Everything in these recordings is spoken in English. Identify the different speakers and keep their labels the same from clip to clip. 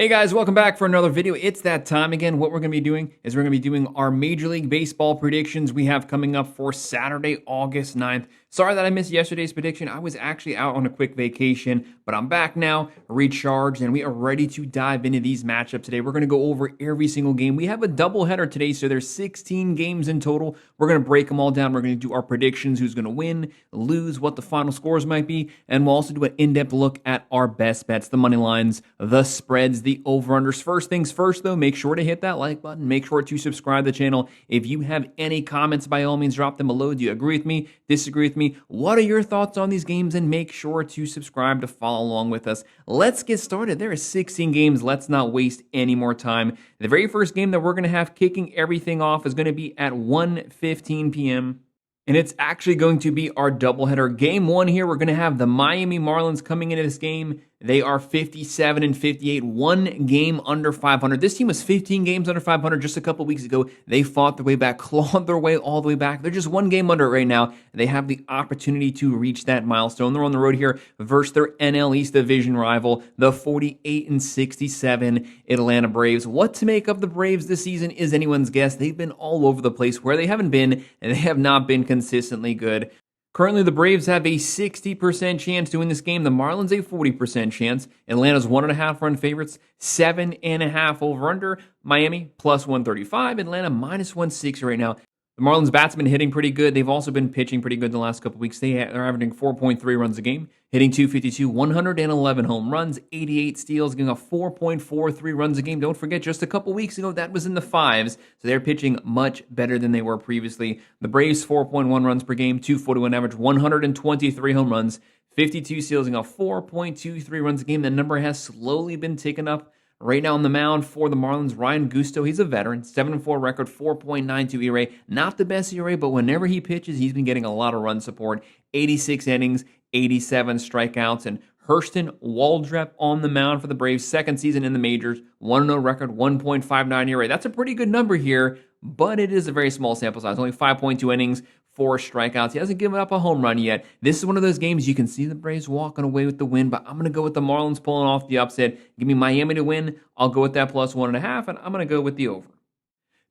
Speaker 1: Hey guys, welcome back for another video. It's that time again. What we're going to be doing is we're going to be doing our Major League Baseball predictions we have coming up for Saturday, August 9th. Sorry that I missed yesterday's prediction. I was actually out on a quick vacation, but I'm back now, recharged, and we are ready to dive into these matchups today. We're going to go over every single game. We have a doubleheader today, so there's 16 games in total. We're going to break them all down. We're going to do our predictions, who's going to win, lose, what the final scores might be, and we'll also do an in-depth look at our best bets, the money lines, the spreads, the over-unders. First things first, though, make sure to hit that like button. Make sure to subscribe to the channel. If you have any comments, by all means, drop them below. Do you agree with me? Disagree with me? What are your thoughts on these games? And make sure to subscribe to follow along with us. Let's get started. There are 16 games. Let's not waste any more time. The very first game that we're going to have kicking everything off is going to be at 1:15 p.m. And it's actually going to be our doubleheader. Game one here, we're going to have the Miami Marlins coming into this game. They are 57-58, one game under 500. This team was 15 games under 500 just a couple weeks ago. They fought their way back, clawed their way all the way back. They're just one game under it right now. They have the opportunity to reach that milestone. They're on the road here versus their NL East division rival, the 48-67 Atlanta Braves. What to make of the Braves this season is anyone's guess. They've been all over the place. Where they haven't been, and they have not been consistently good. Currently, the Braves have a 60% chance to win this game. The Marlins a 40% chance. Atlanta's 1.5 run favorites, 7.5 over under. Miami plus 135. Atlanta minus 160 right now. The Marlins bats have been hitting pretty good. They've also been pitching pretty good the last couple weeks. They're averaging 4.3 runs a game, hitting .252, 111 home runs, 88 steals, giving up 4.43 runs a game. Don't forget, just a couple weeks ago, that was in the fives. So they're pitching much better than they were previously. The Braves, 4.1 runs per game, .241 average, 123 home runs, 52 steals, giving up 4.23 runs a game. That number has slowly been ticking up. Right now on the mound for the Marlins, Ryan Gusto, he's a veteran, 7-4 record, 4.92 ERA. Not the best ERA, but whenever he pitches, he's been getting a lot of run support. 86 innings, 87 strikeouts, and Hurston Waldrep on the mound for the Braves, second season in the majors, 1-0 record, 1.59 ERA. That's a pretty good number here, but it is a very small sample size, only 5.2 innings, 4 strikeouts. He hasn't given up a home run yet. This is one of those games you can see the Braves walking away with the win, but I'm going to go with the Marlins pulling off the upset. Give me Miami to win. I'll go with that plus 1.5, and I'm going to go with the over.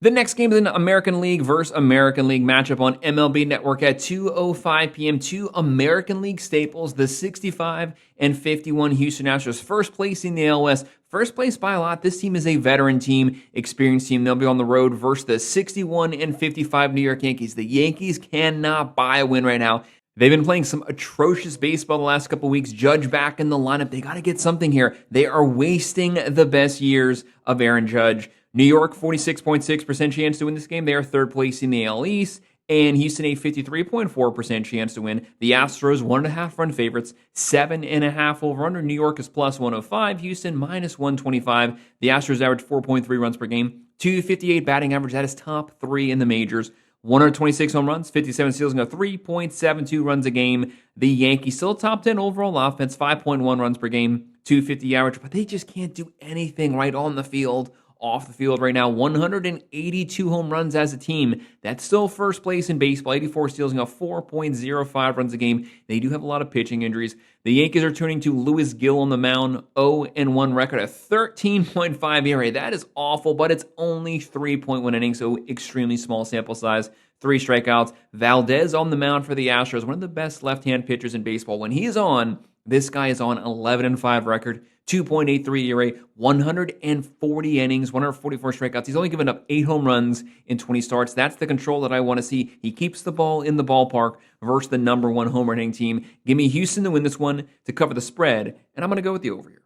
Speaker 1: The next game is an American League versus American League matchup on MLB Network at 2:05 p.m. Two American League staples, the 65-51 Houston Astros, first place in the AL West. First place by a lot. This team is a veteran team, experienced team. They'll be on the road versus the 61-55 New York Yankees. The Yankees cannot buy a win right now. They've been playing some atrocious baseball the last couple weeks. Judge back in the lineup. They got to get something here. They are wasting the best years of Aaron Judge. New York, 46.6% chance to win this game. They are third place in the AL East. And Houston, a 53.4% chance to win. The Astros, 1.5 run favorites, 7.5 over under. New York is plus 105. Houston, minus 125. The Astros average 4.3 runs per game. .258 batting average. That is top 3 in the majors. 126 home runs, 57 steals, and 3.72 runs a game. The Yankees still top 10 overall offense, 5.1 runs per game, .250 average, but they just can't do anything right on the field. Off the field right now, 182 home runs as a team. That's still first place in baseball, 84 steals, and 4.05 runs a game. They do have a lot of pitching injuries. The Yankees are turning to Lewis Gill on the mound, 0-1 record, a 13.5 ERA. That is awful, but it's only 3.1 innings, so extremely small sample size. 3 strikeouts. Valdez on the mound for the Astros, one of the best left-hand pitchers in baseball. When he is on, this guy is on 11-5 record, 2.83 ERA, 140 innings, 144 strikeouts. He's only given up 8 home runs in 20 starts. That's the control that I want to see. He keeps the ball in the ballpark versus the number 1 home hitting team. Give me Houston to win this one to cover the spread, and I'm going to go with the over here.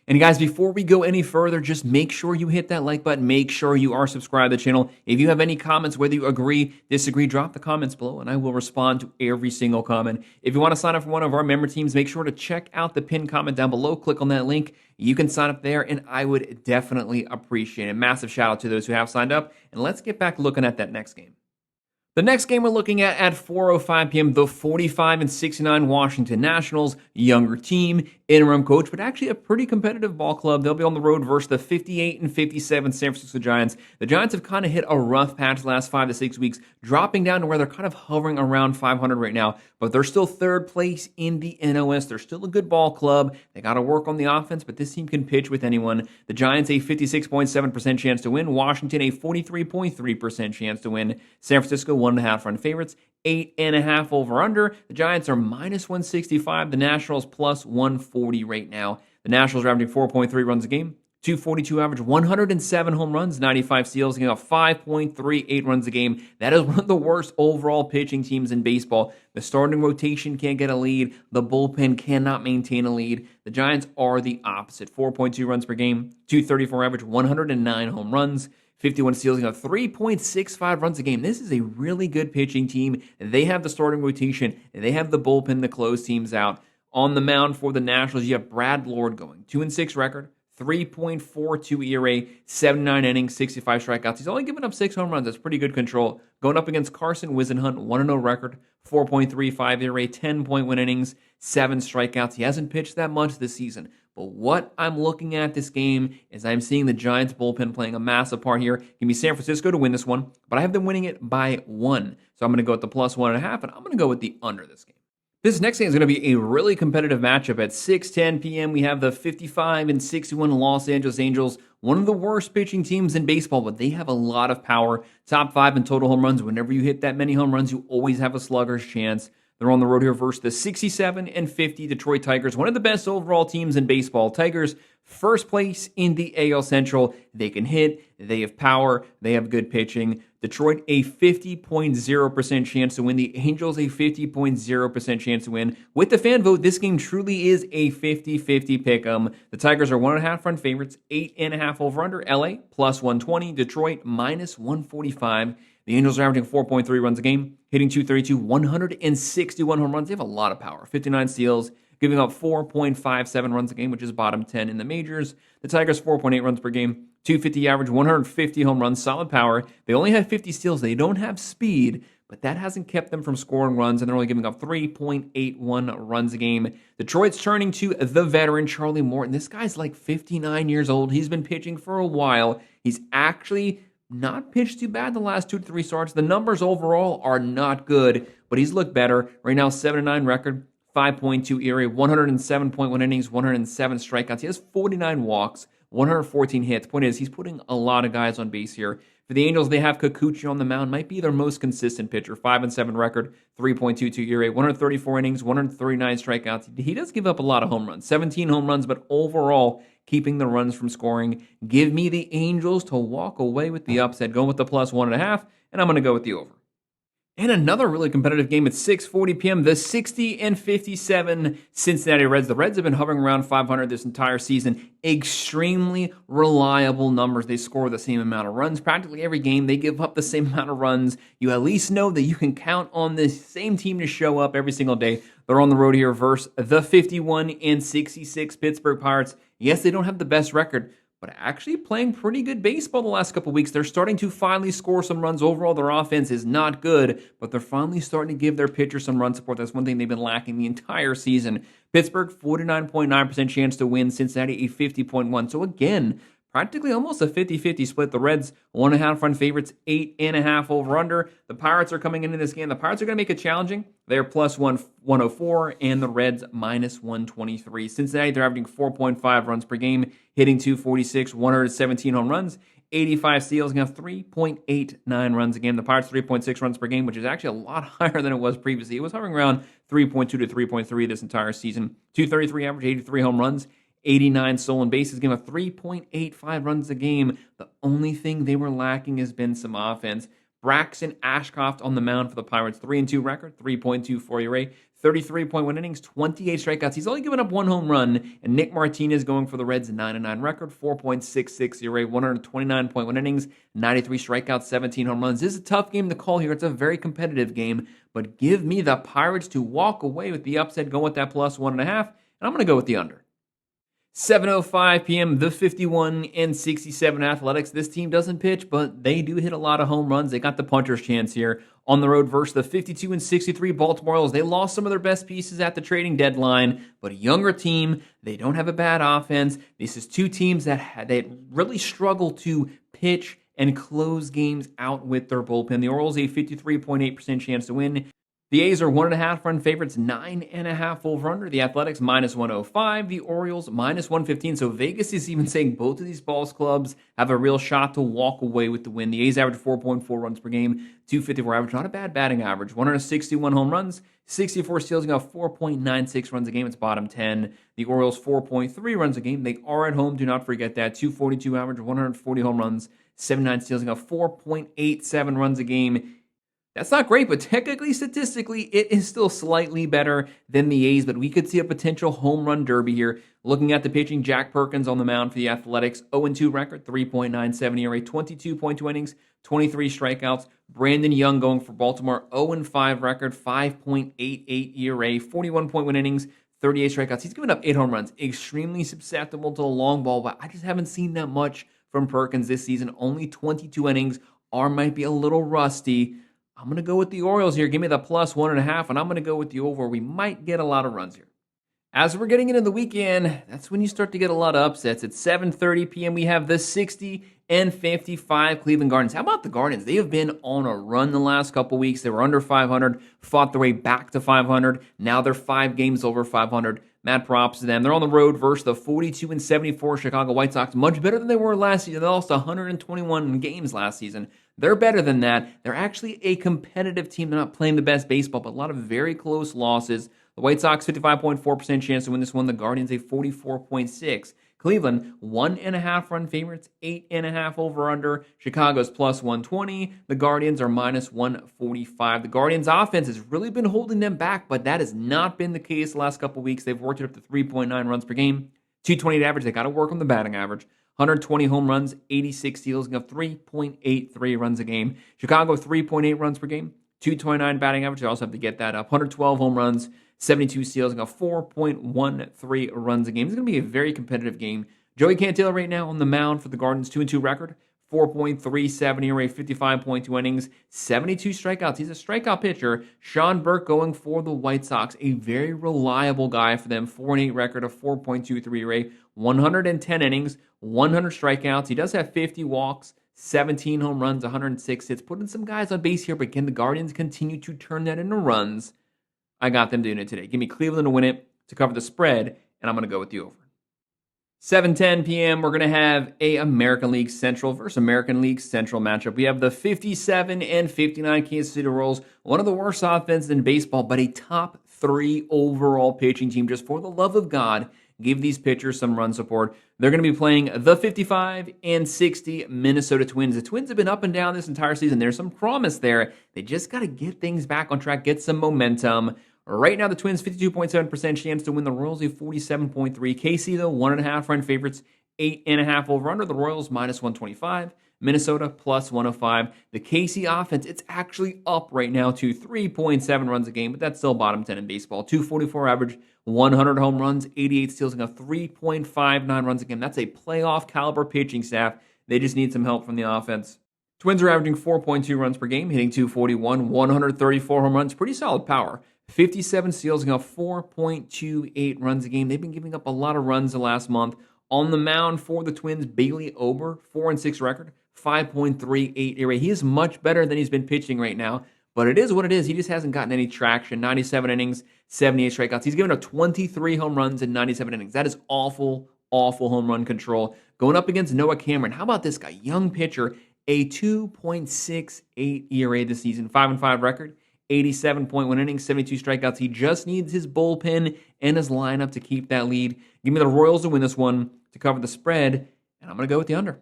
Speaker 1: And guys, before we go any further, just make sure you hit that like button. Make sure you are subscribed to the channel. If you have any comments, whether you agree, disagree, drop the comments below, and I will respond to every single comment. If you want to sign up for one of our member teams, make sure to check out the pinned comment down below. Click on that link. You can sign up there, and I would definitely appreciate it. Massive shout out to those who have signed up. And let's get back looking at that next game. The next game we're looking at 4:05 p.m., the 45-69 Washington Nationals, younger team, interim coach, but actually a pretty competitive ball club. They'll be on the road versus the 58-57 San Francisco Giants. The Giants have kind of hit a rough patch the last 5 to 6 weeks, dropping down to where they're kind of hovering around 500 right now, but they're still third place in the NOS. They're still a good ball club. They got to work on the offense, but this team can pitch with anyone. The Giants, a 56.7% chance to win. Washington, a 43.3% chance to win. San Francisco, 1.5 run favorites. 8.5 over under. The Giants are minus 165. The Nationals plus 140 right now. The Nationals are averaging 4.3 runs a game, 242 average, 107 home runs, 95 steals, giving up 5.38 runs a game. That is one of the worst overall pitching teams in baseball. The starting rotation can't get a lead. The bullpen cannot maintain a lead. The Giants are the opposite. 4.2 runs per game, 234 average, 109 home runs, 51 steals, 3.65 runs a game. This is a really good pitching team. They have the starting rotation. They have the bullpen to close teams out. On the mound for the Nationals, you have Brad Lord going. 2-6 record, 3.42 ERA, 79 innings, 65 strikeouts. He's only given up 6 home runs. That's pretty good control. Going up against Carson Whisenhunt, 1-0 record, 4.35 ERA, 10.1 innings, 7 strikeouts. He hasn't pitched that much this season. But what I'm looking at this game is I'm seeing the Giants bullpen playing a massive part here. Give me San Francisco to win this one, but I have them winning it by 1. So I'm going to go with the plus 1.5, and I'm going to go with the under this game. This next game is going to be a really competitive matchup. At 6:10 p.m., we have the 55-61 Los Angeles Angels, one of the worst pitching teams in baseball, but they have a lot of power. Top 5 in total home runs. Whenever you hit that many home runs, you always have a slugger's chance. They're on the road here versus the 67-50 Detroit Tigers, one of the best overall teams in baseball. Tigers, first place in the AL Central. They can hit, they have power, they have good pitching. Detroit, a 50.0% chance to win. The Angels, a 50.0% chance to win. With the fan vote, this game truly is a 50-50 pick'em. The Tigers are 1.5 run favorites, 8.5 over under. LA, plus 120. Detroit, minus 145. The Angels are averaging 4.3 runs a game, hitting 232, 161 home runs. They have a lot of power, 59 steals, giving up 4.57 runs a game, which is bottom 10 in the majors. The Tigers, 4.8 runs per game, 250 average, 150 home runs, solid power. They only have 50 steals. They don't have speed, but that hasn't kept them from scoring runs, and they're only giving up 3.81 runs a game. Detroit's turning to the veteran Charlie Morton. This guy's like 59 years old. He's been pitching for a while. He's actually not pitched too bad the last 2 to 3 starts. The numbers overall are not good, but he's looked better. Right now, 7-9 record, 5.2 ERA, 107.1 innings, 107 strikeouts. He has 49 walks, 114 hits. Point is, he's putting a lot of guys on base here. For the Angels, they have Kikuchi on the mound. Might be their most consistent pitcher. 5-7 record, 3.22 ERA, 134 innings, 139 strikeouts. He does give up a lot of home runs, 17 home runs, but overall, keeping the runs from scoring. Give me the Angels to walk away with the upset. Going with the plus 1.5, and I'm going to go with the over. And another really competitive game at 6:40 p.m., the 60-57 Cincinnati Reds. The Reds have been hovering around 500 this entire season. Extremely reliable numbers. They score the same amount of runs practically every game. They give up the same amount of runs. You at least know that you can count on this same team to show up every single day. They're on the road here versus the 51-66 Pittsburgh Pirates. Yes, they don't have the best record, but actually playing pretty good baseball the last couple weeks. They're starting to finally score some runs. Overall, their offense is not good, but they're finally starting to give their pitchers some run support. That's one thing they've been lacking the entire season. Pittsburgh, 49.9% chance to win. Cincinnati, a 50.1%. So again, practically almost a 50-50 split. The Reds, 1.5 run favorites, 8.5 over under. The Pirates are coming into this game. The Pirates are going to make it challenging. They're plus 104, and the Reds minus 123. Cincinnati, they're averaging 4.5 runs per game, hitting 246, 117 home runs, 85 steals, and 3.89 runs a game. The Pirates, 3.6 runs per game, which is actually a lot higher than it was previously. It was hovering around 3.2 to 3.3 this entire season. 233 average, 83 home runs, 89 stolen bases, giving up 3.85 runs a game. The only thing they were lacking has been some offense. Braxton Ashcroft on the mound for the Pirates, 3-2 record, 3.24 ERA, 33.1 innings, 28 strikeouts. He's only given up 1 home run. And Nick Martinez going for the Reds, 9-9 record, 4.66 ERA, 129.1 innings, 93 strikeouts, 17 home runs. This is a tough game to call here. It's a very competitive game, but give me the Pirates to walk away with the upset, go with that plus 1.5, and I'm going to go with the under. 7:05 p.m., the 51 and 67 Athletics. This team doesn't pitch, but they do hit a lot of home runs. They got the puncher's chance here on the road versus the 52 and 63 Baltimore Orioles. They lost some of their best pieces at the trading deadline, but a younger team. They don't have a bad offense. This is two teams that really struggle to pitch and close games out with their bullpen. The Orioles a 53.8% chance to win. The A's are 1.5 run favorites, 9.5 over/under. The Athletics -105, the Orioles -115. So Vegas is even saying both of these balls clubs have a real shot to walk away with the win. The A's average 4.4 runs per game, 254 average, not a bad batting average. 161 home runs, 64 steals, got 4.96 runs a game. It's bottom 10. The Orioles 4.3 runs a game. They are at home. Do not forget that. 242 average, 140 home runs, 79 steals, got 4.87 runs a game. That's not great, but technically, statistically, it is still slightly better than the A's, but we could see a potential home run derby here. Looking at the pitching, Jack Perkins on the mound for the Athletics, 0-2 record, 3.97 ERA, 22.2 innings, 23 strikeouts. Brandon Young going for Baltimore, 0-5 record, 5.88 ERA, 41.1 innings, 38 strikeouts. He's given up 8 home runs, extremely susceptible to the long ball, but I just haven't seen that much from Perkins this season. Only 22 innings, arm might be a little rusty. I'm going to go with the Orioles here. Give me the +1.5, and I'm going to go with the over. We might get a lot of runs here. As we're getting into the weekend, that's when you start to get a lot of upsets. At 7:30 p.m., we have the 60 and 55 Cleveland Guardians. How about the Guardians? They have been on a run the last couple weeks. They were under 500, fought their way back to 500. Now they're 5 games over 500. Mad props to them. They're on the road versus the 42 and 74 Chicago White Sox. Much better than they were last season. They lost 121 games last season. They're better than that. They're actually a competitive team. They're not playing the best baseball, but a lot of very close losses. The White Sox, 55.4% chance to win this one. The Guardians, a 44.6%. Cleveland, 1.5 run favorites, 8.5 over/under. Chicago's +120. The Guardians are -145. The Guardians' offense has really been holding them back, but that has not been the case the last couple weeks. They've worked it up to 3.9 runs per game, 228 average. They got to work on the batting average. 120 home runs, 86 steals, got 3.83 runs a game. Chicago, 3.8 runs per game, 229 batting average. They also have to get that up. 112 home runs, 72 steals, got 4.13 runs a game. It's going to be a very competitive game. Joey Cantillo right now on the mound for the Guardians, 2-2 record, 4.37 ERA, 55.2 innings, 72 strikeouts. He's a strikeout pitcher. Sean Burke going for the White Sox, a very reliable guy for them. 4-8 record, of 4.23 ERA, 110 innings, 100 strikeouts. He does have 50 walks, 17 home runs, 106 hits. Putting some guys on base here, but can the Guardians continue to turn that into runs? I got them doing it today. Give me Cleveland to win it, to cover the spread, and I'm going to go with the over. 7:10 p.m., we're going to have a American League Central versus American League Central matchup. We have the 57 and 59 Kansas City Royals, one of the worst offenses in baseball, but a top 3 overall pitching team. Just for the love of God, give these pitchers some run support. They're going to be playing the 55 and 60 Minnesota Twins. The Twins have been up and down this entire season. There's some promise there. They just got to get things back on track, get some momentum. Right now, the Twins, 52.7% chance to win. The Royals, a 47.3%. KC, though, 1.5 run favorites, 8.5 over/under. The Royals, -125. Minnesota, +105. The KC offense, it's actually up right now to 3.7 runs a game, but that's still bottom 10 in baseball. 244 average, 100 home runs, 88 steals, and a 3.59 runs a game. That's a playoff caliber pitching staff. They just need some help from the offense. Twins are averaging 4.2 runs per game, hitting 241, 134 home runs. Pretty solid power. 57 steals, and 4.28 runs a game. They've been giving up a lot of runs the last month. On the mound for the Twins, Bailey Ober, 4-6 record, 5.38 ERA. He is much better than he's been pitching right now, but it is what it is. He just hasn't gotten any traction. 97 innings, 78 strikeouts. He's given up 23 home runs in 97 innings. That is awful, awful home run control. Going up against Noah Cameron. How about this guy? Young pitcher, a 2.68 ERA this season, 5-5 record. 87.1 innings, 72 strikeouts. He just needs his bullpen and his lineup to keep that lead. Give me the Royals to win this one, to cover the spread, and I'm going to go with the under.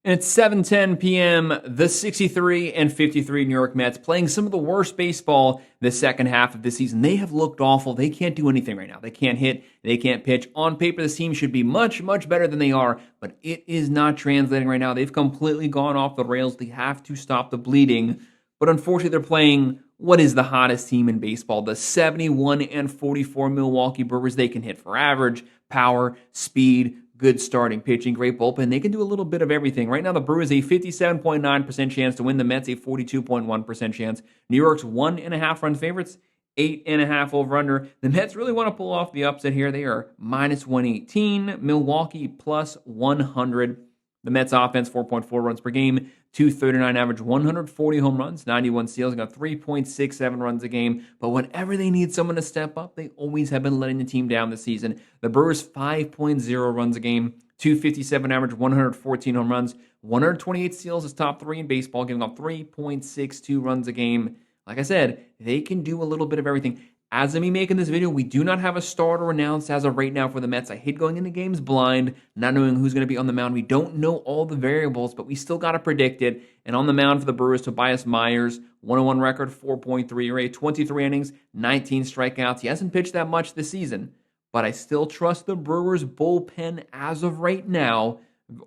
Speaker 1: And it's 7:10 p.m., the 63 and 53 New York Mets playing some of the worst baseball the second half of this season. They have looked awful. They can't do anything right now. They can't hit. They can't pitch. On paper, this team should be much, much better than they are, but it is not translating right now. They've completely gone off the rails. They have to stop the bleeding. But unfortunately, they're playing what is the hottest team in baseball, the 71 and 44 Milwaukee Brewers. They can hit for average, power, speed, good starting pitching, great bullpen. They can do a little bit of everything. Right now, the Brewers a 57.9% chance to win. The Mets a 42.1% chance. New York's 1.5 run favorites, 8.5 over under. The Mets really want to pull off the upset here. They are minus 118. Milwaukee plus 100. The Mets offense, 4.4 runs per game, 239 average, 140 home runs, 91 steals, got 3.67 runs a game. But whenever they need someone to step up, they always have been letting the team down this season. The Brewers, 5.0 runs a game, 257 average, 114 home runs, 128 steals is top 3 in baseball, giving up 3.62 runs a game. Like I said, they can do a little bit of everything. As of me making this video, we do not have a starter announced as of right now for the Mets. I hate going into games blind, not knowing who's going to be on the mound. We don't know all the variables, but we still got to predict it. And on the mound for the Brewers, Tobias Myers, 101 record, 4.3 ERA, 23 innings, 19 strikeouts. He hasn't pitched that much this season, but I still trust the Brewers bullpen as of right now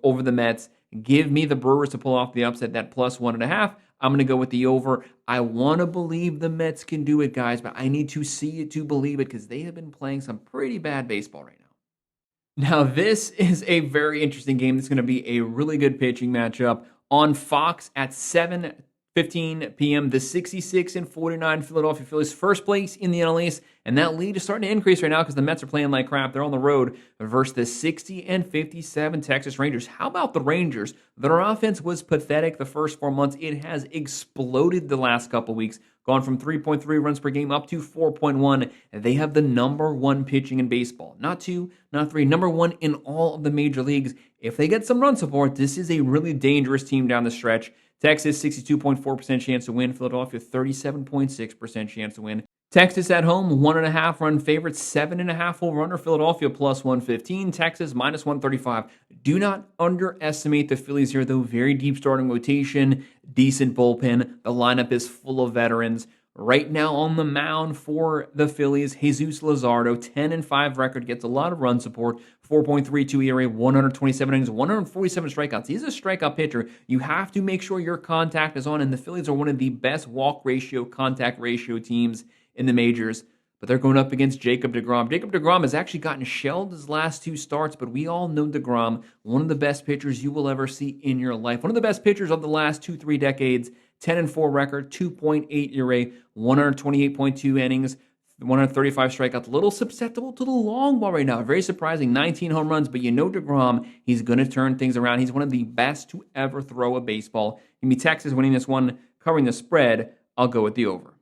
Speaker 1: over the Mets. Give me the Brewers to pull off the upset, that plus 1.5. I'm going to go with the over. I want to believe the Mets can do it, guys, but I need to see it to believe it because they have been playing some pretty bad baseball right now. Now, this is a very interesting game. This is going to be a really good pitching matchup on Fox at 7:15 p.m. The 66-49 Philadelphia Phillies, first place in the NL East, and that lead is starting to increase right now because the Mets are playing like crap. They're on the road versus the 60-57 Texas Rangers. How about the Rangers? Their offense was pathetic the first 4 months. It has exploded the last couple weeks, gone from 3.3 runs per game up to 4.1. They have the number 1 pitching in baseball. Not 2, not 3, number 1 in all of the major leagues. If they get some run support, this is a really dangerous team down the stretch. Texas, 62.4% chance to win. Philadelphia, 37.6% chance to win. Texas at home, 1.5 run favorite, 7.5 over under. Philadelphia plus 115. Texas minus 135. Do not underestimate the Phillies here, though. Very deep starting rotation, decent bullpen. The lineup is full of veterans. Right now on the mound for the Phillies, Jesus Luzardo, 10-5 record, gets a lot of run support, 4.32 ERA, 127 innings, 147 strikeouts. He's a strikeout pitcher. You have to make sure your contact is on, and the Phillies are one of the best walk ratio, contact ratio teams in the majors. But they're going up against Jacob deGrom. Jacob deGrom has actually gotten shelled his last 2 starts, but we all know deGrom, one of the best pitchers you will ever see in your life. One of the best pitchers of the last 2-3 decades. 10-4 record, 2.8 ERA, 128.2 innings, 135 strikeouts. A little susceptible to the long ball right now. Very surprising, 19 home runs, but you know deGrom, he's going to turn things around. He's one of the best to ever throw a baseball. Give me Texas winning this one, covering the spread. I'll go with the over.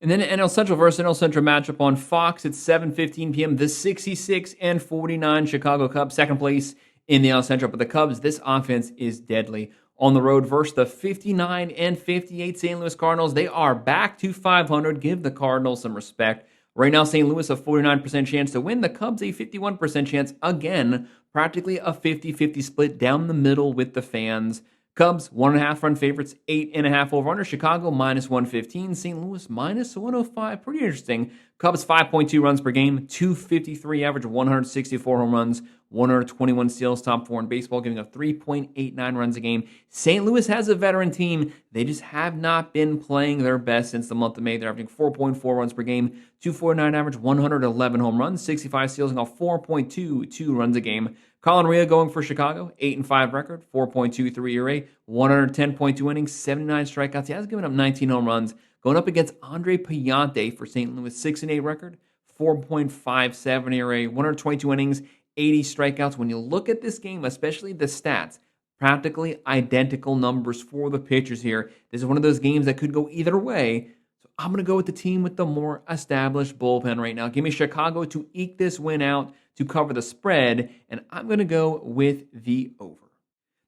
Speaker 1: And then NL Central versus NL Central matchup on Fox at 7:15 p.m. The 66-49 Chicago Cubs, second place in the NL Central. But the Cubs, this offense is deadly. On the road versus the 59-58 St. Louis Cardinals. They are back to 500. Give the Cardinals some respect. Right now, St. Louis a 49% chance to win. The Cubs a 51% chance. Again, practically a 50-50 split down the middle with the fans. Cubs, 1.5 run favorites, 8.5 over under. Chicago, minus 115. St. Louis, minus 105. Pretty interesting. Cubs, 5.2 runs per game, 253 average, 164 home runs, 121 steals, top 4 in baseball, giving up 3.89 runs a game. St. Louis has a veteran team. They just have not been playing their best since the month of May. They're averaging 4.4 runs per game, 249 average, 111 home runs, 65 steals, and 4.22 runs a game. Colin Rea going for Chicago, 8-5 record, 4.23 ERA, 110.2 innings, 79 strikeouts. He has given up 19 home runs. Going up against Andre Pallante for St. Louis, 6-8 record, 4.57 ERA, 122 innings, 80 strikeouts. When you look at this game, especially the stats, practically identical numbers for the pitchers here. This is one of those games that could go either way. So I'm going to go with the team with the more established bullpen right now. Give me Chicago to eke this win out to cover the spread, and I'm going to go with the over.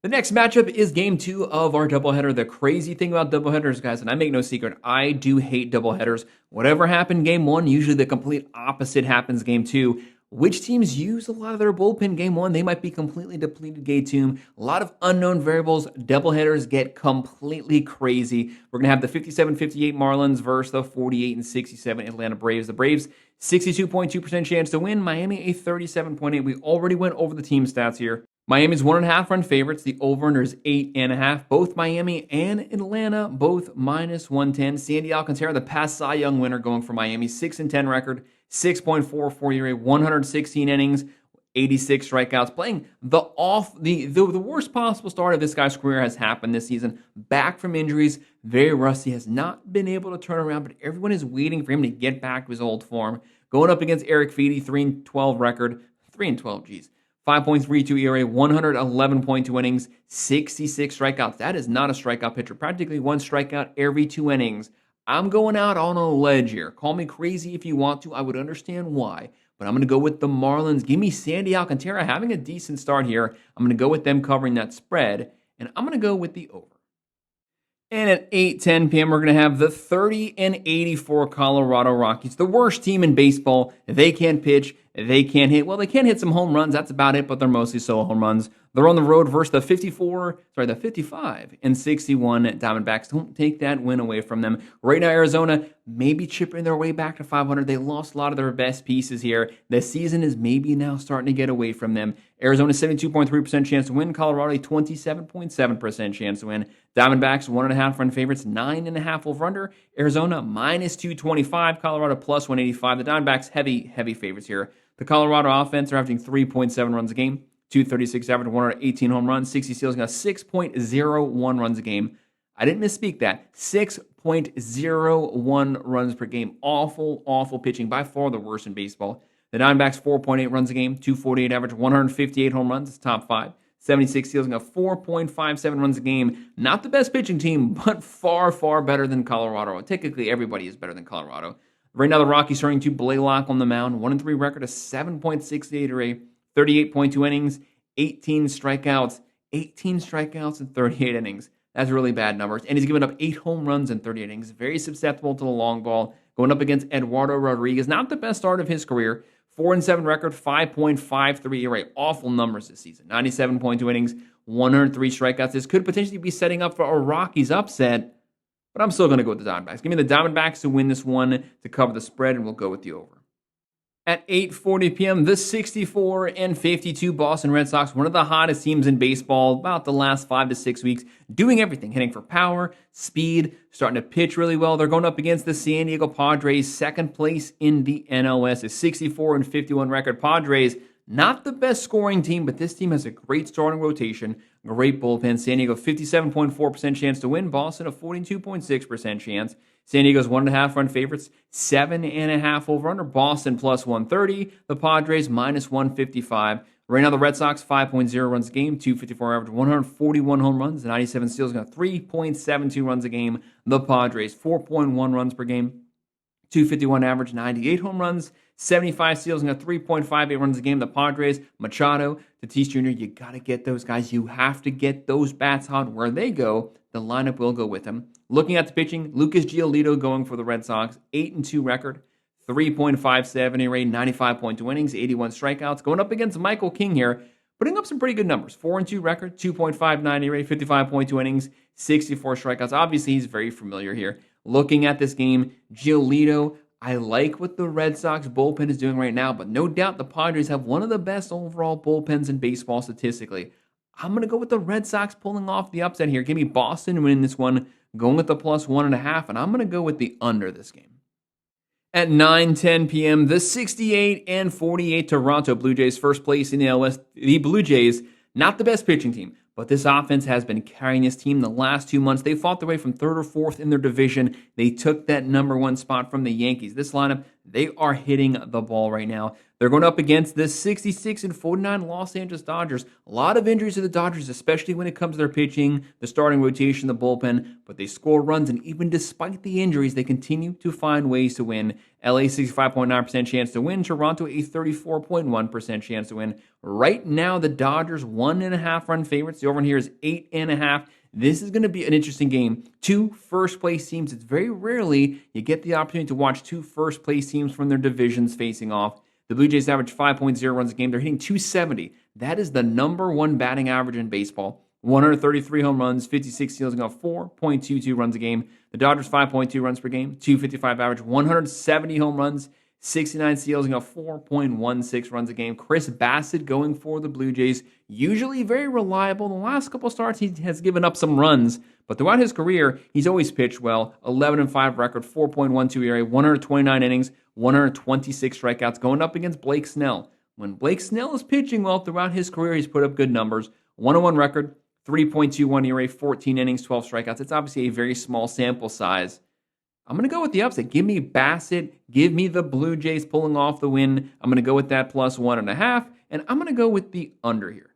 Speaker 1: The next matchup is game 2 of our doubleheader. The crazy thing about doubleheaders, guys, and I make no secret, I do hate doubleheaders. Whatever happened game 1, usually the complete opposite happens game 2. Which teams use a lot of their bullpen game 1? They might be completely depleted game 2. A lot of unknown variables. Doubleheaders get completely crazy. We're going to have the 57-58 Marlins versus the 48-67 Atlanta Braves. The Braves, 62.2% chance to win. Miami, a 37.8. We already went over the team stats here. Miami's 1.5 run favorites. The over-under is 8.5. Both Miami and Atlanta, both minus 110. Sandy Alcantara, the past Cy Young winner, going for Miami. 6-10 record, 6.44 ERA, 116 innings, 86 strikeouts, playing the worst possible start of this guy's career has happened this season. Back from injuries, very rusty, has not been able to turn around, but everyone is waiting for him to get back to his old form. Going up against Eric Feedy, 3-12 record, 3-12, geez. 5.32 ERA, 111.2 innings, 66 strikeouts. That is not a strikeout pitcher. Practically one strikeout every 2 innings. I'm going out on a ledge here. Call me crazy if you want to. I would understand why. But I'm going to go with the Marlins. Give me Sandy Alcantara having a decent start here. I'm going to go with them covering that spread. And I'm going to go with the over. And at 8:10 p.m., we're going to have the 30-84 Colorado Rockies, the worst team in baseball. They can't pitch. They can't hit. Well, they can hit some home runs. That's about it, but they're mostly solo home runs. They're on the road versus the 55-61 Diamondbacks. Don't take that win away from them. Right now, Arizona maybe chipping their way back to 500. They lost a lot of their best pieces here. The season is maybe now starting to get away from them. Arizona 72.3% chance to win. Colorado 27.7% chance to win. Diamondbacks 1.5 run favorites, 9.5 over under. Arizona minus 225. Colorado plus 185. The Diamondbacks heavy favorites here. The Colorado offense are averaging 3.7 runs a game. 236 average, 118 home runs, 60 steals, got 6.01 runs a game. I didn't misspeak that. 6.01 runs per game. Awful pitching. By far the worst in baseball. The Diamondbacks 4.8 runs a game, 248 average, 158 home runs. It's top 5. 76 steals, got 4.57 runs a game. Not the best pitching team, but far better than Colorado. Technically, everybody is better than Colorado. Right now, the Rockies starting to Blaylock on the mound. 1-3 record, a 7.68 ERA. 38.2 innings, 18 strikeouts in 38 innings. That's really bad numbers. And he's given up 8 home runs in 38 innings. Very susceptible to the long ball. Going up against Eduardo Rodriguez. Not the best start of his career. 4-7 record, 5.53 ERA. Awful numbers this season. 97.2 innings, 103 strikeouts. This could potentially be setting up for a Rockies upset. But I'm still going to go with the Diamondbacks. Give me the Diamondbacks to win this one to cover the spread, and we'll go with the over. At 8:40 p.m., the 64-52 Boston Red Sox, one of the hottest teams in baseball about the last 5 to 6 weeks, doing everything, hitting for power, speed, starting to pitch really well. They're going up against the San Diego Padres, second place in the NLS, a 64-51 record. Padres, not the best scoring team, but this team has a great starting rotation, great bullpen. San Diego, 57.4% chance to win. Boston, a 42.6% chance. San Diego's 1.5 run favorites, 7.5 over under. Boston plus 130. The Padres minus 155. Right now, the Red Sox 5.0 runs a game, 254 average, 141 home runs, 97 steals, got 3.72 runs a game. The Padres 4.1 runs per game, 251 average, 98 home runs, 75 steals, and got 3.58 runs a game. The Padres, Machado, Tatis Jr., you got to get those guys. You have to get those bats hot. Where they go, the lineup will go with them. Looking at the pitching, Lucas Giolito going for the Red Sox, 8-2 record, 3.57 ERA, 95.2 innings, 81 strikeouts. Going up against Michael King here, putting up some pretty good numbers. 4-2 record, 2.59 ERA, 55.2 innings, 64 strikeouts. Obviously, he's very familiar here. Looking at this game, Giolito, I like what the Red Sox bullpen is doing right now, but no doubt the Padres have one of the best overall bullpens in baseball statistically. I'm going to go with the Red Sox pulling off the upset here. Give me Boston winning this one, going with the plus 1.5, and I'm going to go with the under this game. At 9:10 p.m., the 68-48 Toronto Blue Jays, first place in the LS. The Blue Jays, not the best pitching team, but this offense has been carrying this team the last 2 months. They fought their way from 3rd or 4th in their division. They took that number 1 spot from the Yankees. This lineup, they are hitting the ball right now. They're going up against the 66-49 Los Angeles Dodgers. A lot of injuries to the Dodgers, especially when it comes to their pitching, the starting rotation, the bullpen, but they score runs, and even despite the injuries, they continue to find ways to win. LA 65.9% chance to win. Toronto a 34.1% chance to win. Right now, the Dodgers 1.5 run favorites. The over here is 8.5. This is going to be an interesting game. 2 first-place teams. It's very rarely you get the opportunity to watch 2 first-place teams from their divisions facing off. The Blue Jays average 5.0 runs a game. They're hitting 270. That is the number 1 batting average in baseball. 133 home runs, 56 steals, and got 4.22 runs a game. The Dodgers 5.2 runs per game, 255 average, 170 home runs, 69 steals, and got 4.16 runs a game. Chris Bassett going for the Blue Jays, usually very reliable. The last couple starts, he has given up some runs, but throughout his career, he's always pitched well. 11-5 record, 4.12 ERA, 129 innings, 126 strikeouts, going up against Blake Snell. when Blake Snell is pitching well throughout his career, he's put up good numbers. 101 record, 3.21 ERA, 14 innings, 12 strikeouts. It's obviously a very small sample size. I'm going to go with the upset. Give me Bassett. Give me the Blue Jays pulling off the win. I'm going to go with that plus 1.5, and I'm going to go with the under here.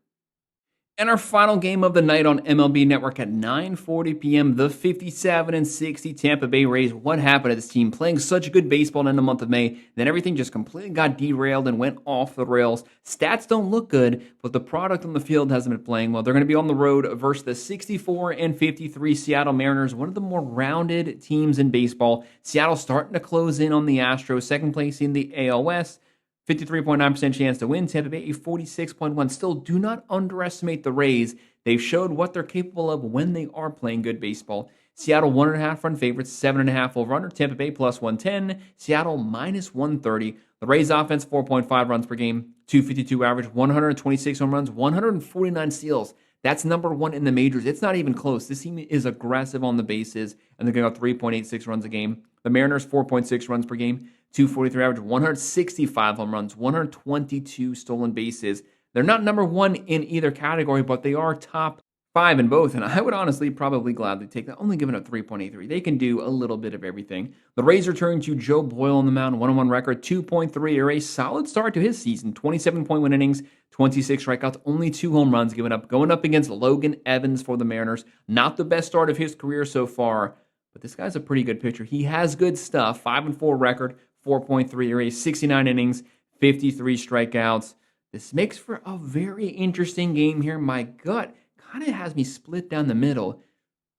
Speaker 1: And our final game of the night on MLB Network at 9:40 p.m., the 57-60 Tampa Bay Rays. What happened to this team playing such good baseball in the month of May? Then everything just completely got derailed and went off the rails. Stats don't look good, but the product on the field hasn't been playing well. They're going to be on the road versus the 64-53 Seattle Mariners, one of the more rounded teams in baseball. Seattle starting to close in on the Astros, second place in the AL West. 53.9% chance to win. Tampa Bay, a 46.1. Still, do not underestimate the Rays. They've showed what they're capable of when they are playing good baseball. Seattle, 1.5 run favorites, 7.5 over under. Tampa Bay, plus 110. Seattle, minus 130. The Rays offense, 4.5 runs per game, 252 average, 126 home runs, 149 steals. That's number one in the majors. It's not even close. This team is aggressive on the bases, and they're going to go 3.86 runs a game. The Mariners, 4.6 runs per game, 243 average, 165 home runs, 122 stolen bases. They're not number one in either category, but they are top 5 in both, and I would honestly probably gladly take that, only giving up 3.83. They can do a little bit of everything. The Rays return to Joe Boyle on the mound, 1-1 record, 2.3 ERA, solid start to his season, 27.1 innings, 26 strikeouts, only 2 home runs given up, going up against Logan Evans for the Mariners. Not the best start of his career so far, but this guy's a pretty good pitcher. He has good stuff, 5-4 record, 4.3 ERA, 69 innings, 53 strikeouts. This makes for a very interesting game here. My gut kind of has me split down the middle.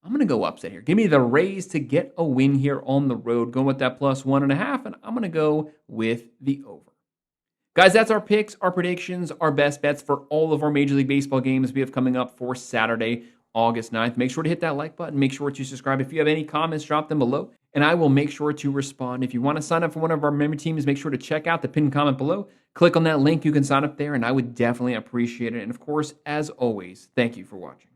Speaker 1: I'm going to go upset here. Give me the Rays to get a win here on the road. Going with that plus 1.5, and I'm going to go with the over. Guys, that's our picks, our predictions, our best bets for all of our Major League Baseball games we have coming up for Saturday, August 9th. Make sure to hit that like button. Make sure to subscribe. If you have any comments, drop them below, and I will make sure to respond. If you want to sign up for one of our member teams, make sure to check out the pinned comment below. Click on that link. You can sign up there, and I would definitely appreciate it. And of course, as always, thank you for watching.